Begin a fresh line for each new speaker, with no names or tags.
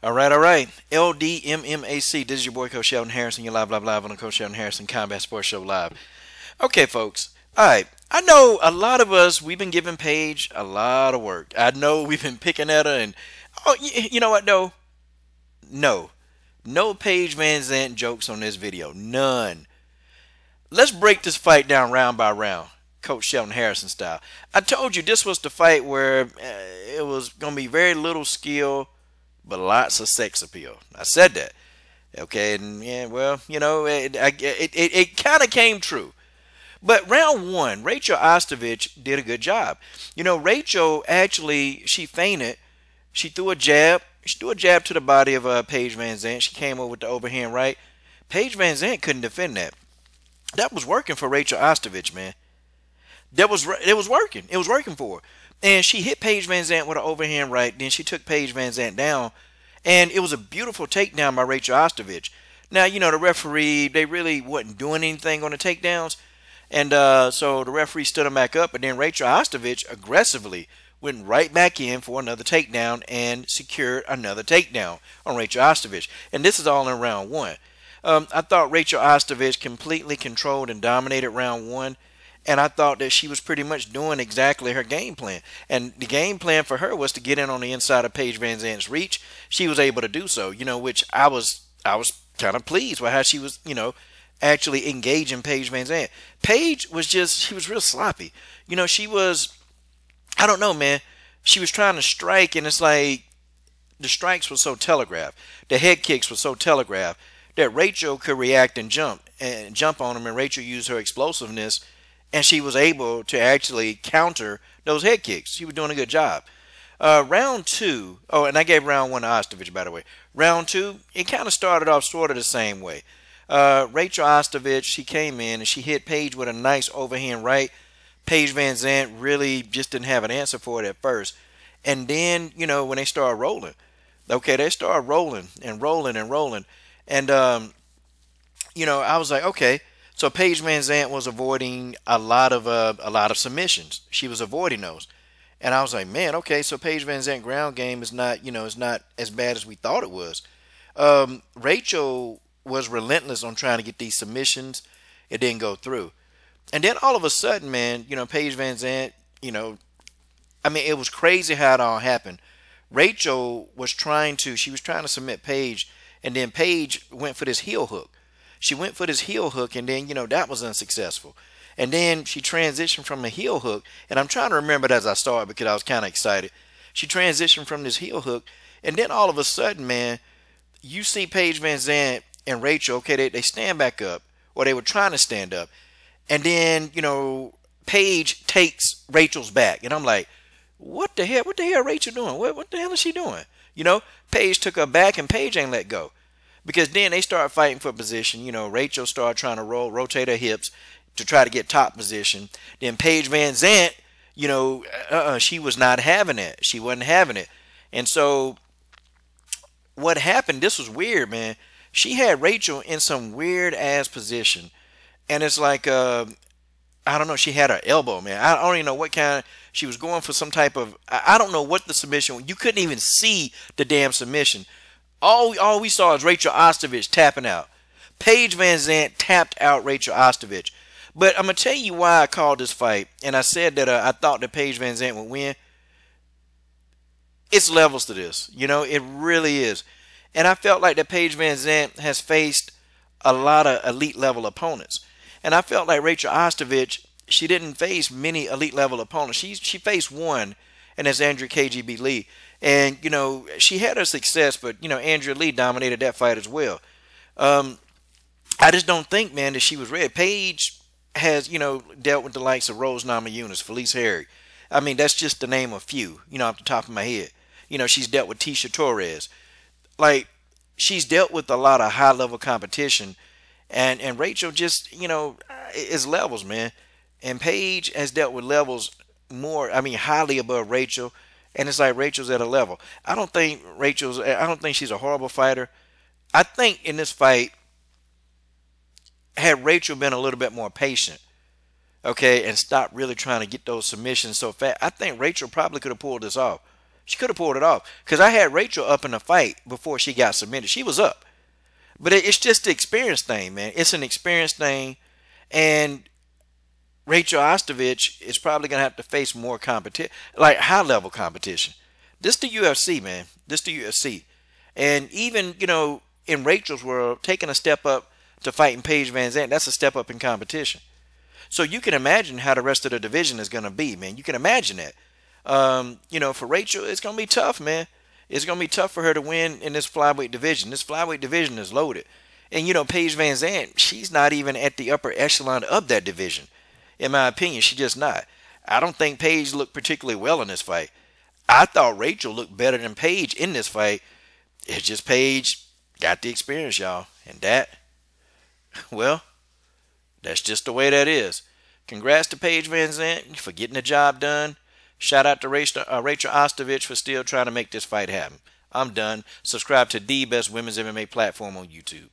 All right. LDMMAC. This is your boy, Coach Sheldon Harrison. You're live on the Coach Sheldon Harrison Combat Sports Show Live. Okay, folks. All right. I know a lot of us, we've been giving Paige a lot of work. I know we've been picking at her and, oh, you know what, though? No. No Paige Vanzant jokes on this video. None. Let's break this fight down round by round. Coach Sheldon Harrison style. I told you this was the fight where it was going to be very little skill, but lots of sex appeal. I said that. Okay, and yeah, well, you know, it kind of came true. But round one, Rachel Ostovich did a good job. You know, Rachel actually, she feinted. She threw a jab. She threw a jab to the body of Paige Vanzant. She came over with the overhand right. Paige Vanzant couldn't defend that. That was working for Rachel Ostovich, man. It was working. It was working for her. And she hit Paige Vanzant with an overhand right. Then she took Paige Vanzant down. And it was a beautiful takedown by Rachel Ostovich. Now, you know, the referee, they really wasn't doing anything on the takedowns. And so the referee stood him back up. And then Rachel Ostovich aggressively went right back in for another takedown and secured another takedown on Rachel Ostovich. And this is all in round one. I thought Rachel Ostovich completely controlled and dominated round one. And I thought that she was pretty much doing exactly her game plan. And the game plan for her was to get in on the inside of Paige Vanzant's reach. She was able to do so, you know, which I was kind of pleased with how she was, you know, actually engaging Paige Vanzant. Paige was just, she was real sloppy. You know, she was, I don't know, man. She was trying to strike, and it's like the strikes were so telegraphed. The head kicks were so telegraphed that Rachel could react and jump on them, and Rachel used her explosiveness, and she was able to actually counter those head kicks. She was doing a good job. Round two, oh, and I gave round one to Ostovich, by the way. Round two, it kind of started off sort of the same way. Rachel Ostovich, she came in and she hit Paige with a nice overhand right. Paige Vanzant really just didn't have an answer for it at first. And then, you know, when they started rolling, okay, they started rolling and rolling and rolling. And, you know, I was like, okay. So Paige Vanzant was avoiding a lot of submissions. She was avoiding those. And I was like, man, okay, so Paige Vanzant ground game is not, you know, is not as bad as we thought it was. Rachel was relentless on trying to get these submissions. It didn't go through. And then all of a sudden, man, you know, Paige Vanzant, you know, I mean, it was crazy how it all happened. Rachel was trying to submit Paige, and then Paige went for this heel hook. She went for this heel hook, and then, you know, that was unsuccessful. And then she transitioned from a heel hook, and I'm trying to remember it as I started because I was kind of excited. She transitioned from this heel hook, and then all of a sudden, man, you see Paige Vanzant and Rachel, okay, they stand back up, or they were trying to stand up. And then, you know, Paige takes Rachel's back. And I'm like, what the hell? What the hell Rachel doing? What the hell is she doing? You know, Paige took her back and Paige ain't let go. Because then they started fighting for position. You know, Rachel started trying to rotate her hips to try to get top position. Then Paige Vanzant, you know, she was not having it. She wasn't having it. And so what happened, this was weird, man. She had Rachel in some weird ass position. And it's like, I don't know, she had her elbow, man. I don't even know what kind she was going for, some type of, I don't know what the submission was. You couldn't even see the damn submission. All we saw is Rachel Ostovich tapping out. Paige Vanzant tapped out Rachel Ostovich. But I'm going to tell you why I called this fight. And I said that I thought that Paige Vanzant would win. It's levels to this. You know, it really is. And I felt like that Paige Vanzant has faced a lot of elite level opponents. And I felt like Rachel Ostovich, she didn't face many elite level opponents. She faced one, and that's Andrea KGB Lee. And, you know, she had her success, but, you know, Andrea Lee dominated that fight as well. I just don't think, man, that she was ready. Paige has, you know, dealt with the likes of Rose Namajunas, Felice Harry. I mean, that's just to name a few, you know, off the top of my head. You know, she's dealt with Tisha Torres. Like, she's dealt with a lot of high-level competition. And Rachel just, you know, is levels, man. And Paige has dealt with levels more, I mean, highly above Rachel. And it's like Rachel's at a level. I don't think she's a horrible fighter. I think in this fight, had Rachel been a little bit more patient, okay, and stopped really trying to get those submissions so fast, I think Rachel probably could have pulled this off. She could have pulled it off. Because I had Rachel up in the fight before she got submitted. She was up. But it's just the experience thing, man. It's an experience thing. And Rachel Ostovich is probably going to have to face more competition, like high-level competition. This the UFC, man. This the UFC. And even, in Rachel's world, taking a step up to fighting Paige Vanzant, that's a step up in competition. So you can imagine how the rest of the division is going to be, man. You can imagine that. For Rachel, it's going to be tough, man. It's going to be tough for her to win in this flyweight division. This flyweight division is loaded. And, Paige Vanzant, she's not even at the upper echelon of that division. In my opinion, she's just not. I don't think Paige looked particularly well in this fight. I thought Rachel looked better than Paige in this fight. It's just Paige got the experience, y'all. And that, well, that's just the way that is. Congrats to Paige Vanzant for getting the job done. Shout out to Rachel Ostovich for still trying to make this fight happen. I'm done. Subscribe to the best women's MMA platform on YouTube.